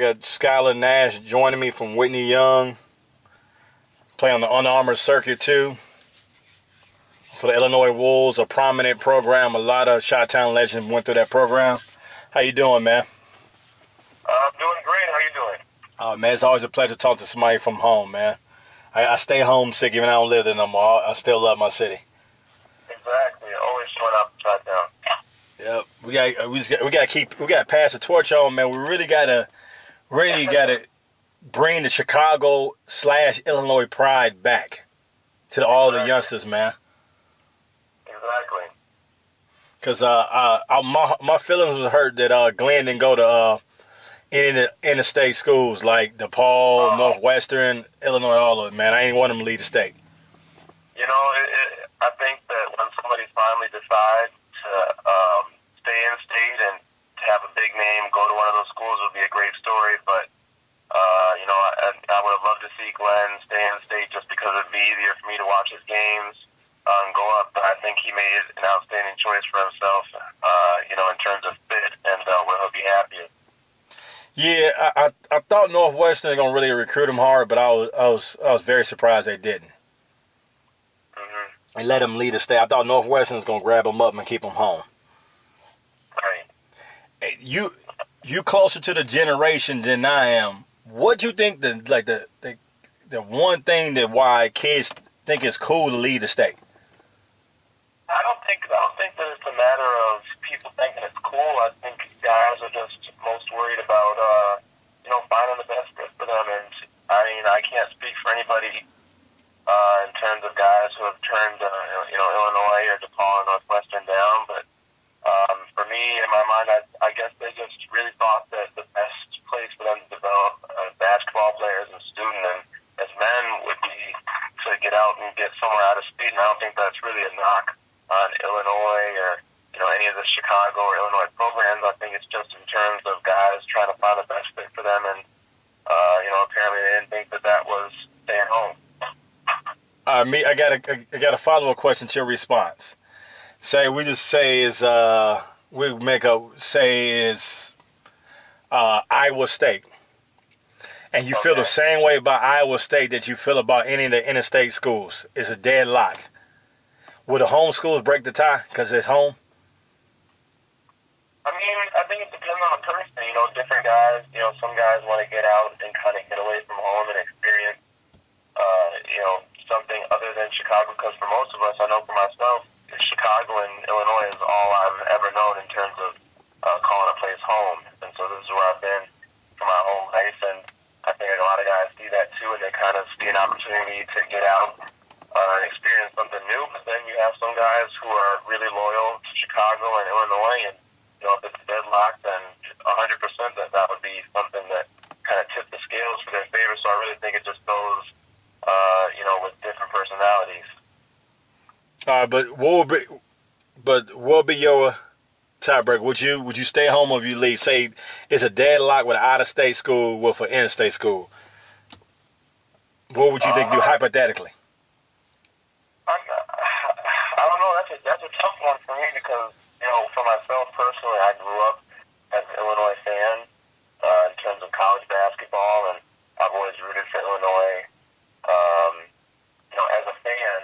got Skyler Nash joining me from Whitney Young. Play on the Under Armour circuit too. For the Illinois Wolves, a prominent program. A lot of Chi-Town legends went through that program. How you doing, man? I'm doing great. How you doing? Oh, man, it's always a pleasure to talk to somebody from home, man. I stay homesick even though I don't live there no more. I still love my city. Exactly. Always showing up Chi-Town. Yep. We gotta pass the torch on, man. We really gotta bring the Chicago/Illinois pride back to all the youngsters, man. Exactly. Cause my feelings was hurt that Glenn didn't go to interstate schools like DePaul, Northwestern, Illinois, all of it, man. I ain't want him to lead the state. You know, I think that when somebody finally decides to stay in state and to have a big name, go to one of those schools would be a great story. But you know, I would have loved to see Glenn stay in state just because it'd be easier for me to watch his games and go up. But I think he made an outstanding choice for himself. You know, in terms of fit and where he'll be happiest. Yeah, I thought Northwestern was gonna really recruit him hard, but I was very surprised they didn't. And let him lead the state. I thought Northwestern was gonna grab him up and keep him home. Right. You closer to the generation than I am. What do you think the one thing that why kids think it's cool to lead the state? I don't think that it's a matter of people thinking it's cool. I think guys are just most worried about you know, finding the best fit for them. And I mean, I can't speak for anybody in terms of guys who have turned you know, Illinois or DePaul or Northwestern down. But for me, in my mind, I guess they just really thought that the best place for them to develop basketball players and students and as men would be to get out and get somewhere out of state. And I don't think that's really a knock on Illinois or, you know, any of the Chicago or Illinois programs. I think it's just in terms of guys trying to find the best fit for them, and you know, apparently they didn't think that was staying home. I got a follow-up question to your response. We make Iowa State, and you feel the same way about Iowa State that you feel about any of the interstate schools. It's a deadlock. Would the home schools break the tie because it's home? I mean, I think it depends on the person. You know, different guys, you know, some guys want to get out and kind of get away from home and experience, you know, something other than Chicago. Because for most of us, I know for myself, Chicago and Illinois is all I've ever known in terms of calling a place home. And so this is where I've been for my whole life. And I think a lot of guys see that too, and they kind of see an opportunity to get out and experience something new. But then you have some guys who are really loyal to Chicago and Illinois, and you know, if it's a deadlock, then 100% that would be something that kind of tipped the scales for their favor. So I really think it just goes, you know, with different personalities. But what would be your tiebreak? Would you stay home or would you leave? Say it's a deadlock with an out-of-state school with an in-state school. What would you think do hypothetically? I don't know. That's a tough one for me because, you know, for myself personally, I grew up as an Illinois fan in terms of college basketball, and I've always rooted for Illinois. You know, as a fan,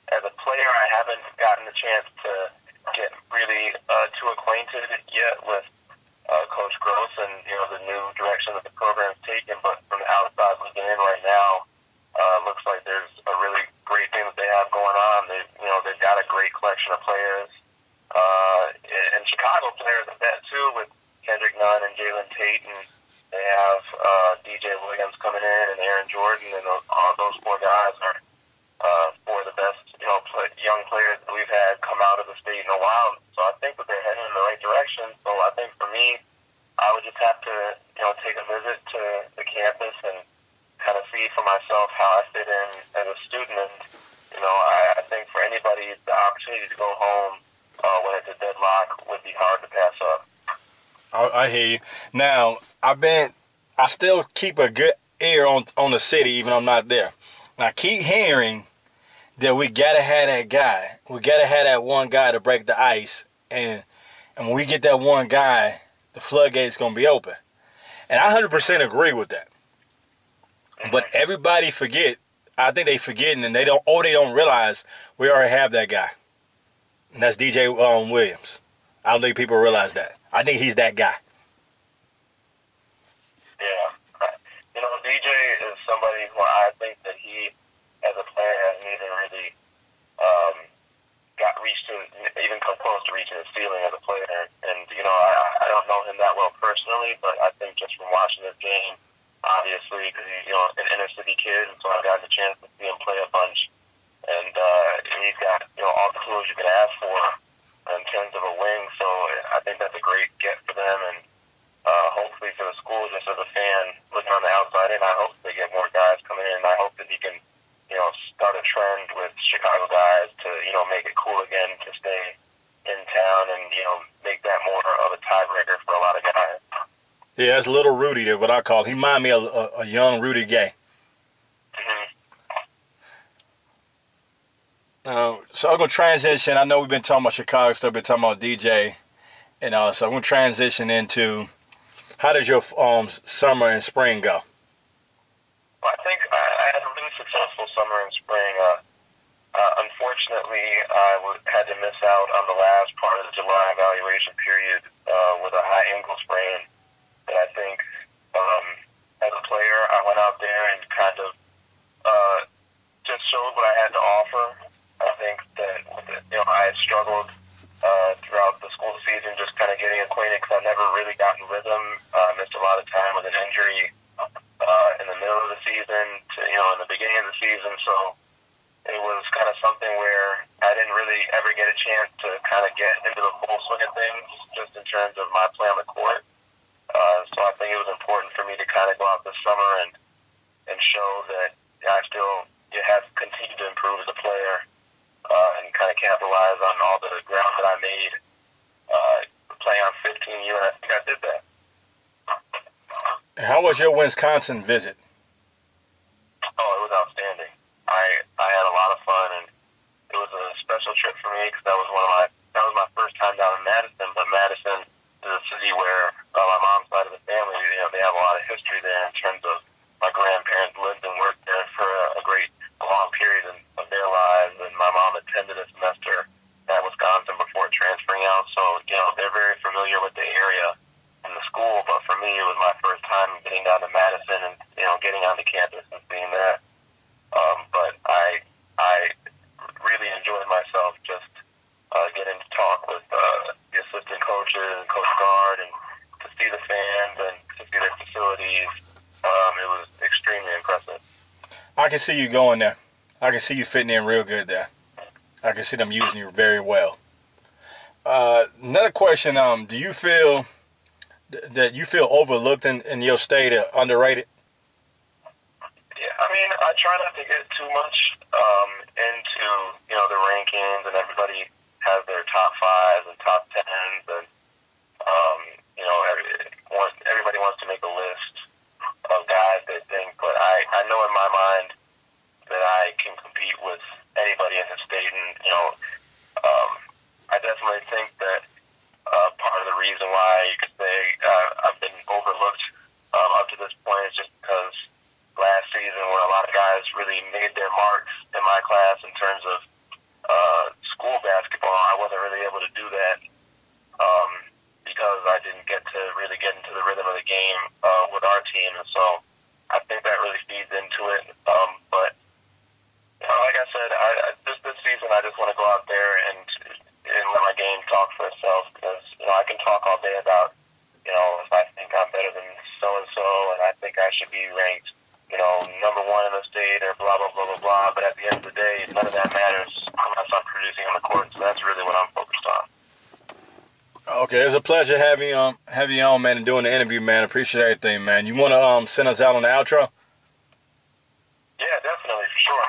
as a player, I haven't gotten the chance to get really too acquainted yet with Coach Gross and, you know, the new direction that the program's taken. But from the outside looking in right now, looks like there's a really great thing that they have going on. They've got a great collection of players, and Chicago players at that too, with Kendrick Nunn and Jalen Tate, and they have DJ Williams coming in and Aaron Jordan, and all those four guys are four of the best, you know, young players that we've had come out of the state in a while. So I think that they're heading in the right direction. So I think for me, I would just have to, you know, take a visit to the campus and kind of see for myself how I fit in as a student. And, you know, I think for anybody, the opportunity to go home when it's a deadlock would be hard to pass up. I hear you. Now, I still keep a good ear on the city, even though I'm not there. And I keep hearing that we got to have that guy. We got to have that one guy to break the ice. And when we get that one guy, the floodgate's going to be open. And I 100% agree with that. But everybody forget. I think they forgetting, and they don't realize we already have that guy. And that's DJ Williams. I don't think people realize that. I think he's that guy. Yeah. DJ is somebody who I think that he, as a player, hasn't even really even come close to reaching his ceiling as a player. And, I don't know him that well personally, but I think just from watching this game, obviously, because he's, an inner city kid, and so I got the chance to see him play a bunch. And he's got, all the tools you can ask for in terms of a wing. So I think that's a great get for them. And hopefully for the school, just as a fan, looking on the outside in, I hope they get more guys coming in. I hope that he can, start a trend with Chicago guys to, make it cool again to stay in town and, make that more of a tiebreaker for a lot of guys. Yeah, that's little Rudy there, what I call. He remind me of a young Rudy Gay. So I'm going to transition. I know we've been talking about Chicago stuff, been talking about DJ. And so I'm going to transition into, how does your summer and spring go? Well, I think I had a really successful summer and spring. Unfortunately, I had to miss out on the last part of the July evaluation period with a high ankle sprain. That I think, as a player, I went out there and kind of just showed what I had to offer. I think that I had struggled throughout the school season, just kind of getting acquainted because I never really got in rhythm. Missed a lot of time with an injury in the middle of the season to in the beginning of the season. So it was kind of something where I didn't really ever get a chance to kind of get into the full swing of things, just in terms of my play on the court. So I think it was important for me to kind of go out this summer and show that I still have continued to improve as a player and kind of capitalize on all the ground that I made playing on 15U, and I think I did that. How was your Wisconsin visit? Oh, it was outstanding. I had a lot of fun, and it was a special trip for me because that was my first time down in Madison. But Madison is a city where my mom's side of the family, they have a lot of history there in terms of my grandparents lived and worked there for a long period of their lives, and my mom attended a semester at Wisconsin before transferring out. So they're very familiar with the area and the school. But for me, it was my first time getting down to Madison and getting onto campus and being there. But I really enjoyed myself just getting to talk with the assistant coaches and Coach Guard and to see the fans and to see their facilities. It was extremely impressive. I can see you going there. I can see you fitting in real good there. I can see them using you very well. Another question, do you feel that you feel overlooked in your state or underrated? Yeah, I mean, I try not to get too much into, the rankings, and everybody has their top fives and top tens, and, everybody wants to make a list of guys they think, but I know in my mind that I can compete with anybody in the state, and, I definitely think that part of the reason why you could say I've been overlooked up to this point is just because last season, where a lot of guys really made their marks in my class in terms of school basketball, I wasn't really able to do that because I didn't get to really get into the rhythm of the game with our team, and so I think that really feeds into it. But like I said, this season I just want to go out there and let my game talk for itself, because I can talk all day about if I think I'm better than so and so, and I think I should be ranked number one in the state or blah blah blah blah blah. But at the end of the day, none of that matters unless I'm producing on the court. So that's really what I'm focused on. Okay, it's a pleasure having you on, man, and doing the interview, man. Appreciate everything, man. You want to send us out on the outro? Yeah, definitely, for sure.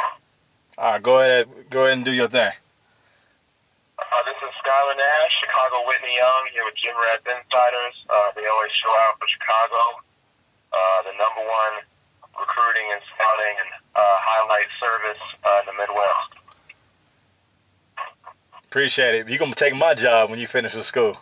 All right, go ahead and do your thing. This is Skyler Nash, Chicago Whitney Young, here with Jim Reds Insiders. They always show out for Chicago. The number one recruiting and scouting and highlight service in the Midwest. Appreciate it. You're going to take my job when you finish with school.